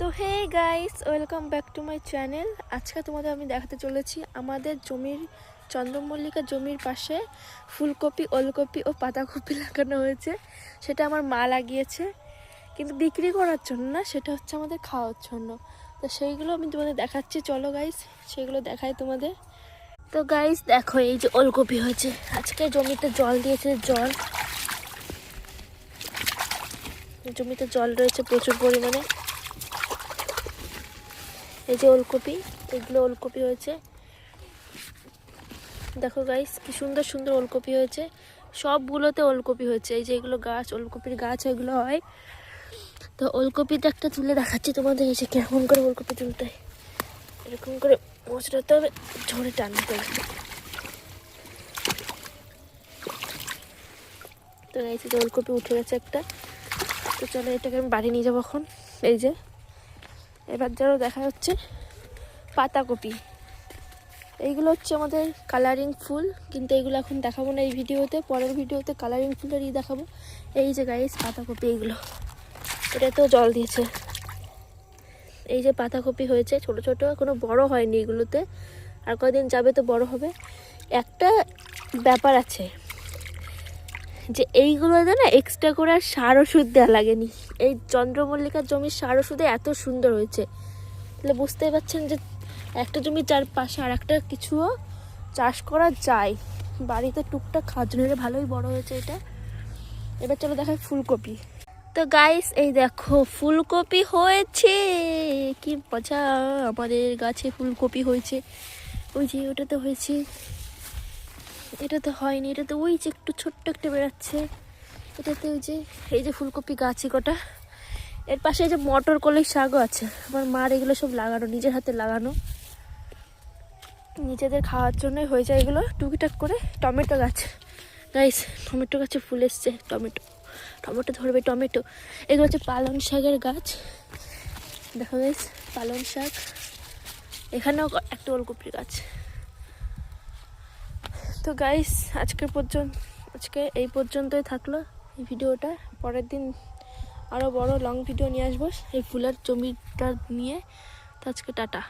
তো hey guys, welcome back to my channel. আজকে তোমাদের আমি দেখাতে চলেছি আমাদের জমির চন্দ্রমল্লিকা জমির পাশে ফুলকপি, ওলকপি ও পাতাকপি লাগানো হয়েছে। সেটা আমার মা লাগিয়েছে, কিন্তু বিক্রি করার জন্য না, সেটা হচ্ছে আমাদের খাওয়ার জন্য। তো সেইগুলো আমি তোমাদের দেখাচ্ছি, চলো গাইস সেগুলো দেখাই তোমাদের। তো গাইস দেখো, এই যে ওলকপি হয়েছে, আজকে জমিতে জল দিয়েছে। জমিতে জল রয়েছে প্রচুর পরিমাণে। এই যে ওলকপি, এগুলো ওলকপি হয়েছে। দেখো গাইস কি সুন্দর সুন্দর ওলকপি হয়েছে, সবগুলোতে ওলকপি হয়েছে। এই যে এগুলো গাছ, ওলকপির গাছ এগুলো হয়। তো ওলকপিটা একটা তুলে দেখাচ্ছি তোমাদের। এই যে কেমন করে ওলকপি তুলতে হয়, এরকম করে মোচড়াতে হবে, ঝরে টানতে হবে। তো এই যে ওলকপি উঠে গেছে একটা। তো চলো এটাকে আমি বাড়ি নিয়ে যাবো এখন। এই যে এবার যারা দেখা যাচ্ছে পাতাকপি, এইগুলো হচ্ছে আমাদের কালারিং ফুল, কিন্তু এইগুলো এখন দেখাবো না এই ভিডিওতে, পরের ভিডিওতে কালারিং ফুলের দেখাবো। এই যে গাইস পাতাকপি, এইগুলো এটাতেও জল দিয়েছে। এই যে পাতাকপি হয়েছে ছোট ছোট, কোনো বড় হয়নি এগুলোতে, আর কয়েকদিন যাবে তো বড় হবে। একটা ব্যাপার আছে যে এইগুলোতে না এক্সট্রা করে আর সার ওষুধ দেওয়া লাগেনি। এই চন্দ্রমল্লিকার জমির সার ওষুধে এত সুন্দর হয়েছে, তাহলে বুঝতেই পারছেন যে একটা জমি চারপাশে আর একটা কিছুও চাষ করা যায়। বাড়িতে টুকটাক খাওয়ার জন্য ভালোই বড় হয়েছে এটা। এবার চলো দেখাই ফুলকপি। তো গাইস এই দেখো ফুলকপি হয়েছে, কি মজা! আমাদের গাছে ফুলকপি হয়েছে। ওই যে ওটাতে হয়েছে, এটাতে হয়নি, এটাতে ওই যে একটু ছোট্ট একটা বেরাচ্ছে। এটাতে ওই যে এই যে ফুলকপি গাছে কটা। এর পাশে এই যে মটর কলাই শাকও আছে। আমার মার এগুলো সব লাগানো, নিজের হাতে লাগানো, নিজেদের খাওয়ার জন্যই হয়ে যায় এগুলো টুকিটাক করে। টমেটো গাছ গাইস, টমেটো গাছে ফুল এসছে, টমেটো ধরবে টমেটো। এগুলো হচ্ছে পালং শাকের গাছ। দেখো গাইস পালং শাক, এখানেও একটা ওলকপির গাছ। তো গাইস আজকে এই পর্যন্তই থাকলো এই ভিডিওটা। পরের দিন আরও বড় লং ভিডিও নিয়ে আসবো এই ফুলের জমিটা নিয়ে। তো আজকে টাটা।